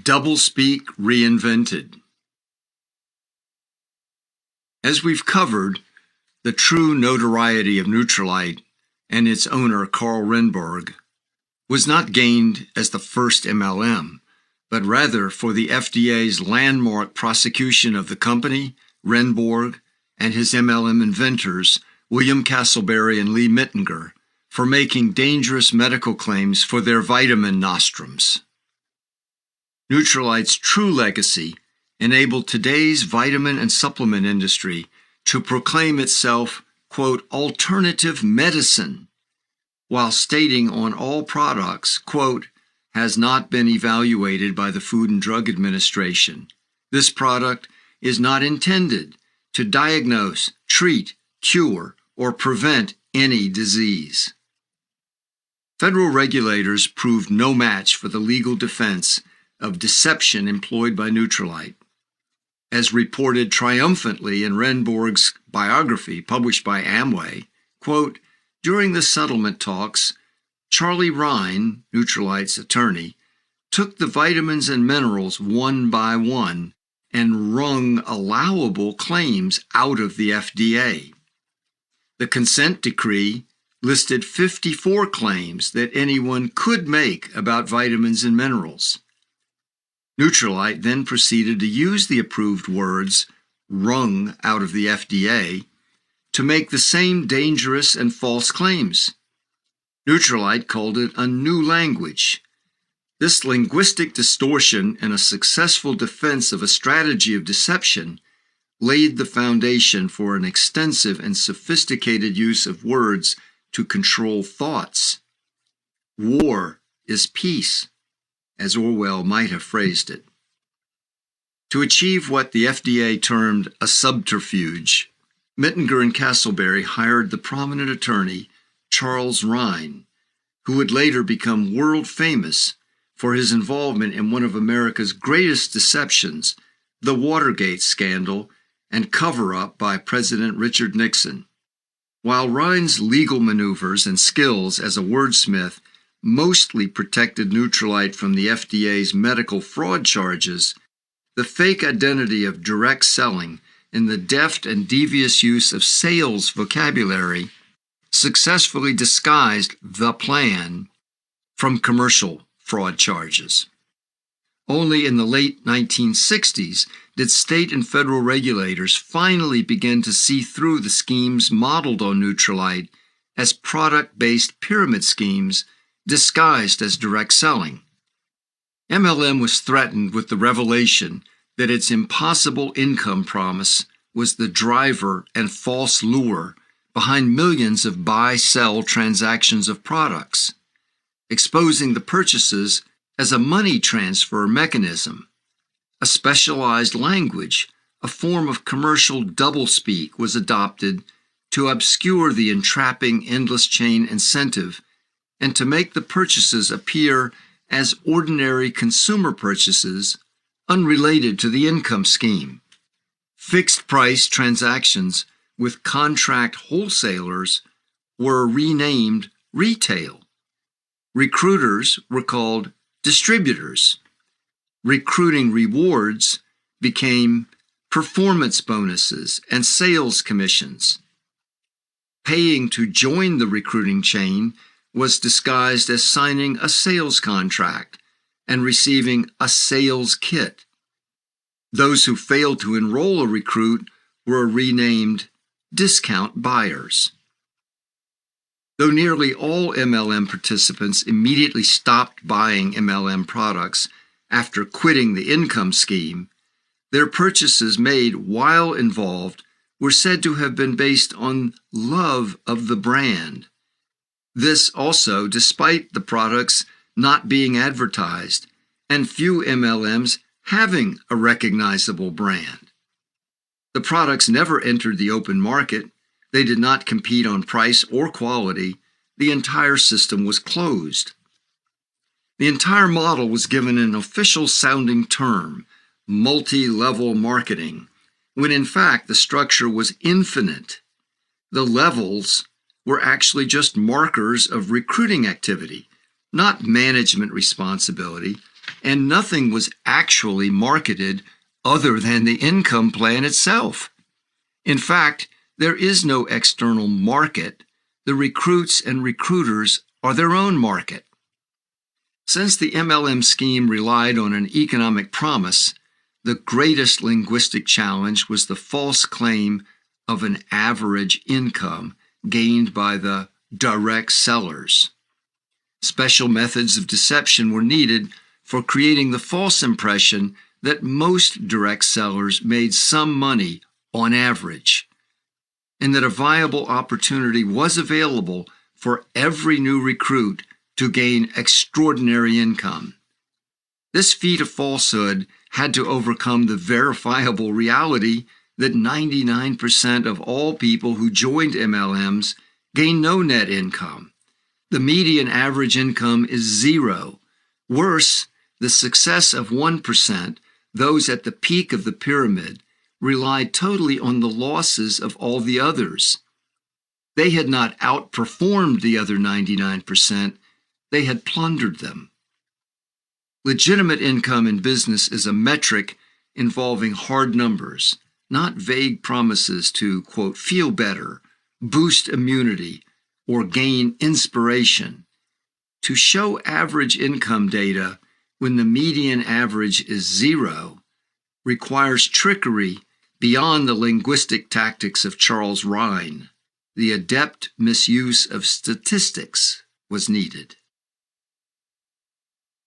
Doublespeak reinvented. As we've covered, the true notoriety of Nutrilite and its owner Carl Renberg was not gained as the first MLM, but rather for the FDA's landmark prosecution of the company, Renberg, and his MLM inventors, William Castleberry and Lee Mittinger, for making dangerous medical claims for their vitamin nostrums. Nutrilite's true legacy enabled today's vitamin and supplement industry to proclaim itself, quote, alternative medicine, while stating on all products, quote, has not been evaluated by the Food and Drug Administration. This product is not intended to diagnose, treat, cure, or prevent any disease. Federal regulators proved no match for the legal defense of deception employed by Nutrilite. As reported triumphantly in Renberg's biography published by Amway, quote, during the settlement talks, Charlie Rhine, Nutrilite's attorney, took the vitamins and minerals one by one and wrung allowable claims out of the FDA. The consent decree listed 54 claims that anyone could make about vitamins and minerals. Nutrilite then proceeded to use the approved words wrung out of the FDA to make the same dangerous and false claims. Nutrilite called it a new language. This linguistic distortion and a successful defense of a strategy of deception laid the foundation for an extensive and sophisticated use of words to control thoughts. War is peace, as Orwell might have phrased it. To achieve what the FDA termed a subterfuge, Mittinger and Castleberry hired the prominent attorney Charles Rhine, who would later become world famous for his involvement in one of America's greatest deceptions, the Watergate scandal and cover-up by President Richard Nixon. While Rhine's legal maneuvers and skills as a wordsmith mostly protected Nutrilite from the FDA's medical fraud charges, the fake identity of direct selling and the deft and devious use of sales vocabulary successfully disguised the plan from commercial fraud charges. Only in the late 1960s did state and federal regulators finally begin to see through the schemes modeled on Nutrilite as product-based pyramid schemes disguised as direct selling. MLM was threatened with the revelation that its impossible income promise was the driver and false lure behind millions of buy-sell transactions of products, exposing the purchases as a money transfer mechanism. A specialized language, a form of commercial doublespeak, was adopted to obscure the entrapping endless chain incentive and to make the purchases appear as ordinary consumer purchases unrelated to the income scheme. Fixed-price transactions with contract wholesalers were renamed retail. Recruiters were called distributors. Recruiting rewards became performance bonuses and sales commissions. Paying to join the recruiting chain was disguised as signing a sales contract and receiving a sales kit. Those who failed to enroll a recruit were renamed discount buyers. Though nearly all MLM participants immediately stopped buying MLM products after quitting the income scheme, their purchases made while involved were said to have been based on love of the brand. This also despite the products not being advertised and few MLMs having a recognizable brand. The products never entered the open market. They did not compete on price or quality. The entire system was closed. The entire model was given an official-sounding term, multi-level marketing, when in fact the structure was infinite. The levels were actually just markers of recruiting activity, not management responsibility, and nothing was actually marketed other than the income plan itself. In fact, there is no external market. The recruits and recruiters are their own market. Since the MLM scheme relied on an economic promise, the greatest linguistic challenge was the false claim of an average income gained by the direct sellers. Special methods of deception were needed for creating the false impression that most direct sellers made some money on average, and that a viable opportunity was available for every new recruit to gain extraordinary income. This feat of falsehood had to overcome the verifiable reality that 99% of all people who joined MLMs gain no net income. The median average income is zero. Worse, the success of 1%, those at the peak of the pyramid, relied totally on the losses of all the others. They had not outperformed the other 99%, they had plundered them. Legitimate income in business is a metric involving hard numbers, not vague promises to, quote, feel better, boost immunity, or gain inspiration. To show average income data when the median average is zero requires trickery beyond the linguistic tactics of Charles Rhine. The adept misuse of statistics was needed.